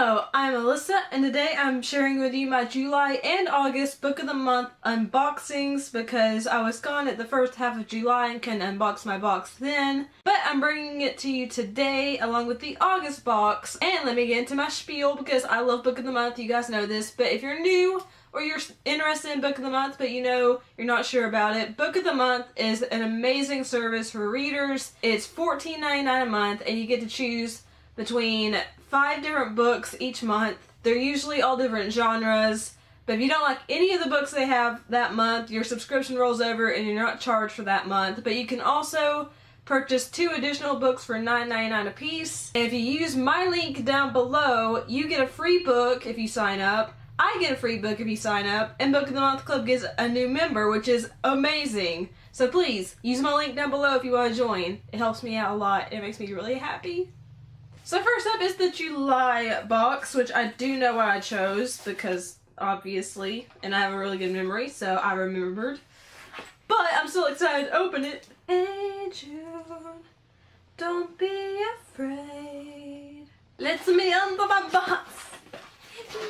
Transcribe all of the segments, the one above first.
Hello, I'm Alyssa, and today I'm sharing with you my July and August Book of the Month unboxings because I was gone at the first half of July and couldn't unbox my box then. But I'm bringing it to you today along with the August box. And let me get into my spiel because I love Book of the Month, you guys know this. But if you're new or you're interested in Book of the Month but you know you're not sure about it, Book of the Month is an amazing service for readers. It's $14.99 a month and you get to choose between 5 different books each month. They're usually all different genres, but if you don't like any of the books they have that month, your subscription rolls over and you're not charged for that month. But you can also purchase 2 additional books for $9.99 a piece. And if you use my link down below, you get a free book if you sign up. I get a free book if you sign up, and Book of the Month Club gets a new member, which is amazing. So please, use my link down below if you want to join. It helps me out a lot. It makes me really happy. So first up is the July box, which I do know why I chose, because obviously, and I have a really good memory, so I remembered. But I'm still excited to open it. Hey June, don't be afraid. Let's me unbox my box.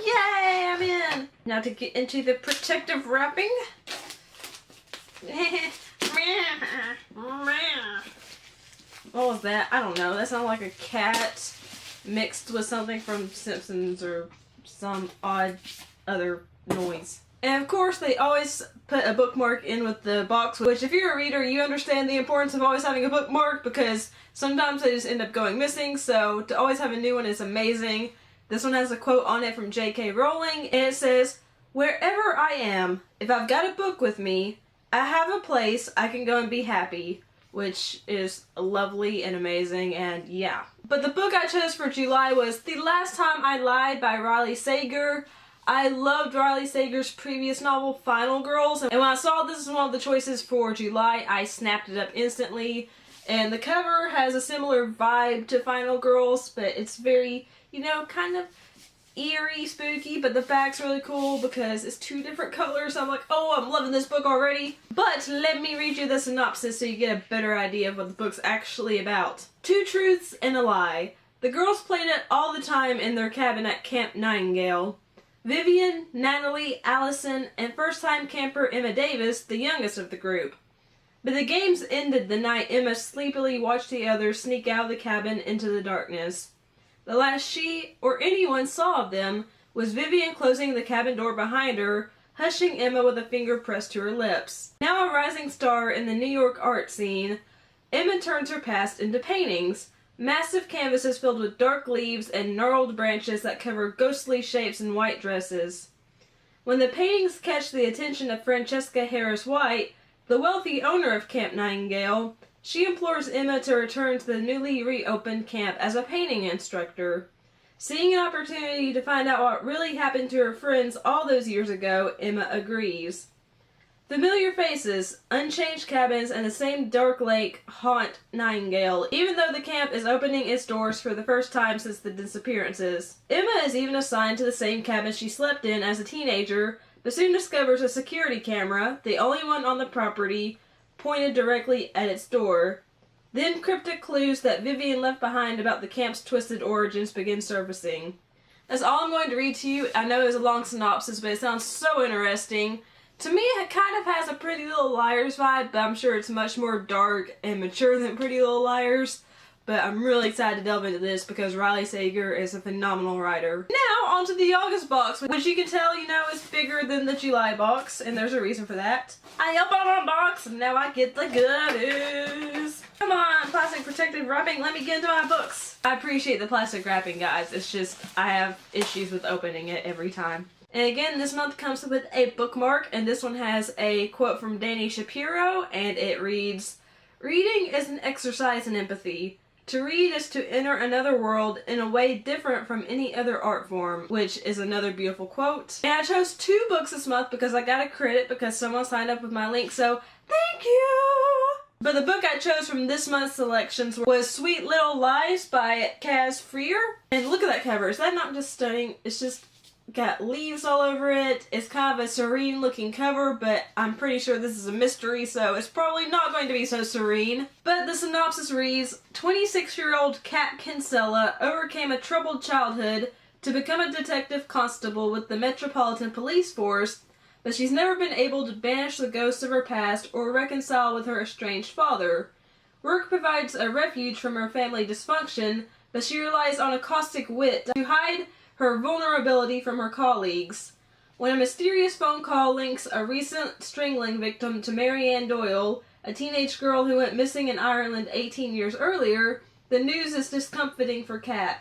Yay, I'm in. Now to get into the protective wrapping. What was that? I don't know. That sounded like a cat mixed with something from Simpsons or some odd other noise. And of course they always put a bookmark in with the box, which if you're a reader you understand the importance of always having a bookmark because sometimes they just end up going missing, so to always have a new one is amazing. This one has a quote on it from J.K. Rowling and it says, "Wherever I am, if I've got a book with me, I have a place I can go and be happy." Which is lovely and amazing, and yeah. But the book I chose for July was The Last Time I Lied by Riley Sager. I loved Riley Sager's previous novel, Final Girls, and when I saw this is one of the choices for July, I snapped it up instantly. And the cover has a similar vibe to Final Girls, but it's very, you know, kind of eerie, spooky, but the back's really cool because it's 2 different colors. I'm like, oh, I'm loving this book already. But let me read you the synopsis so you get a better idea of what the book's actually about. 2 truths and a lie. The girls played it all the time in their cabin at Camp Nightingale. Vivian, Natalie, Allison, and first-time camper Emma Davis, the youngest of the group. But the games ended the night Emma sleepily watched the others sneak out of the cabin into the darkness. The last she, or anyone, saw of them was Vivian closing the cabin door behind her, hushing Emma with a finger pressed to her lips. Now a rising star in the New York art scene, Emma turns her past into paintings. Massive canvases filled with dark leaves and gnarled branches that cover ghostly shapes in white dresses. When the paintings catch the attention of Francesca Harris White, the wealthy owner of Camp Nightingale, she implores Emma to return to the newly reopened camp as a painting instructor. Seeing an opportunity to find out what really happened to her friends all those years ago, Emma agrees. Familiar faces, unchanged cabins, and the same dark lake haunt Nightingale, even though the camp is opening its doors for the first time since the disappearances. Emma is even assigned to the same cabin she slept in as a teenager, but soon discovers a security camera, the only one on the property, pointed directly at its door. Then cryptic clues that Vivian left behind about the camp's twisted origins begin surfacing. That's all I'm going to read to you. I know it was a long synopsis, but it sounds so interesting. To me, it kind of has a Pretty Little Liars vibe, but I'm sure it's much more dark and mature than Pretty Little Liars. But I'm really excited to delve into this because Riley Sager is a phenomenal writer. Now, onto the August box, which you can tell, you know, is bigger than the July box, and there's a reason for that. I open my box, and now I get the goodies. Come on, plastic protective wrapping, let me get into my books. I appreciate the plastic wrapping, guys. It's just, I have issues with opening it every time. And again, this month comes with a bookmark, and this one has a quote from Dani Shapiro, and it reads, "Reading is an exercise in empathy. To read is to enter another world in a way different from any other art form," which is another beautiful quote. And I chose 2 books this month because I got a credit because someone signed up with my link, so thank you! But the book I chose from this month's selections was Sweet Little Lies by Kaz Freer. And look at that cover. Is that not just stunning? It's just got leaves all over it. It's kind of a serene looking cover, but I'm pretty sure this is a mystery, so it's probably not going to be so serene. But the synopsis reads, 26-year-old Kat Kinsella overcame a troubled childhood to become a detective constable with the Metropolitan Police Force, but she's never been able to banish the ghosts of her past or reconcile with her estranged father. Work provides a refuge from her family dysfunction, but she relies on a caustic wit to hide her vulnerability from her colleagues. When a mysterious phone call links a recent strangling victim to Marianne Doyle, a teenage girl who went missing in Ireland 18 years earlier, the news is discomforting for Kat.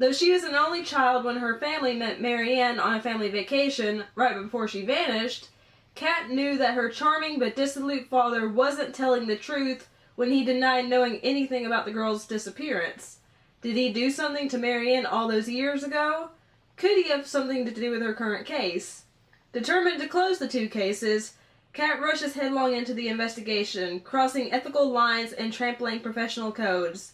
Though she was an only child when her family met Marianne on a family vacation right before she vanished, Kat knew that her charming but dissolute father wasn't telling the truth when he denied knowing anything about the girl's disappearance. Did he do something to Marianne all those years ago? Could he have something to do with her current case? Determined to close the two cases, Kat rushes headlong into the investigation, crossing ethical lines and trampling professional codes.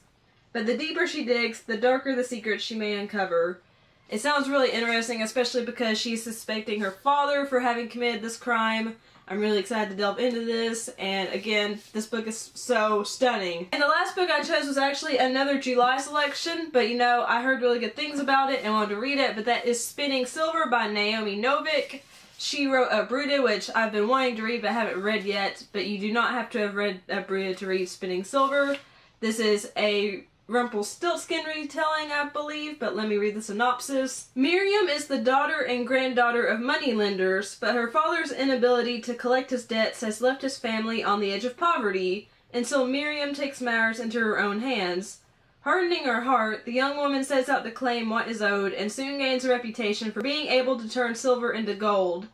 But the deeper she digs, the darker the secrets she may uncover. It sounds really interesting, especially because she's suspecting her father for having committed this crime. I'm really excited to delve into this, and again, this book is so stunning. And the last book I chose was actually another July selection, but you know, I heard really good things about it and wanted to read it, but that is Spinning Silver by Naomi Novik. She wrote Uprooted, which I've been wanting to read but haven't read yet, but you do not have to have read Uprooted to read Spinning Silver. This is a Rumpelstiltskin retelling, I believe, but let me read the synopsis. Miriam is the daughter and granddaughter of moneylenders, but her father's inability to collect his debts has left his family on the edge of poverty, until Miriam takes matters into her own hands. Hardening her heart, the young woman sets out to claim what is owed and soon gains a reputation for being able to turn silver into gold.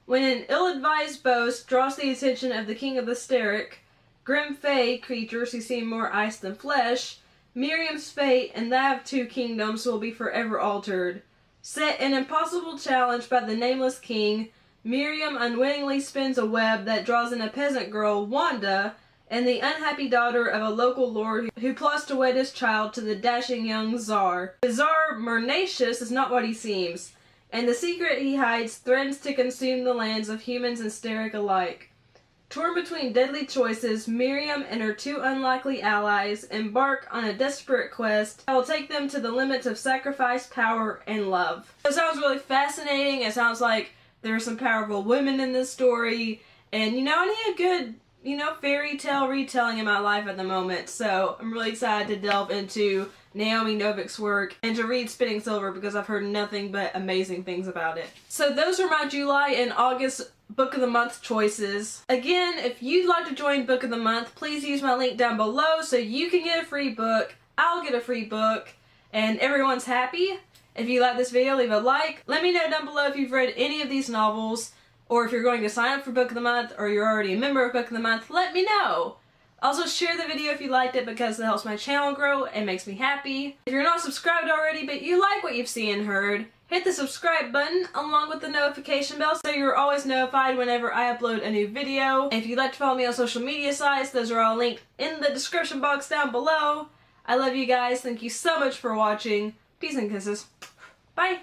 When an ill-advised boast draws the attention of the king of the Sterrick, grim fae creatures who seem more ice than flesh, Miriam's fate and that of two kingdoms will be forever altered. Set an impossible challenge by the nameless king, Miriam unwittingly spins a web that draws in a peasant girl, Wanda, and the unhappy daughter of a local lord who plots to wed his child to the dashing young Tsar. The Tsar Murnacious is not what he seems, and the secret he hides threatens to consume the lands of humans and Sterrick alike. Torn between deadly choices, Miriam and her two unlikely allies embark on a desperate quest that will take them to the limits of sacrifice, power, and love. It sounds really fascinating. It sounds like there are some powerful women in this story, and you know, I need a good, fairy tale retelling in my life at the moment, so I'm really excited to delve into Naomi Novik's work and to read Spinning Silver because I've heard nothing but amazing things about it. So those are my July and August Book of the Month choices. Again, if you'd like to join Book of the Month, please use my link down below so you can get a free book, I'll get a free book, and everyone's happy. If you like this video, leave a like. Let me know down below if you've read any of these novels, or if you're going to sign up for Book of the Month, or you're already a member of Book of the Month, let me know. Also, share the video if you liked it because it helps my channel grow and makes me happy. If you're not subscribed already but you like what you've seen and heard, hit the subscribe button along with the notification bell so you're always notified whenever I upload a new video. And if you'd like to follow me on social media sites, those are all linked in the description box down below. I love you guys. Thank you so much for watching. Peace and kisses. Bye!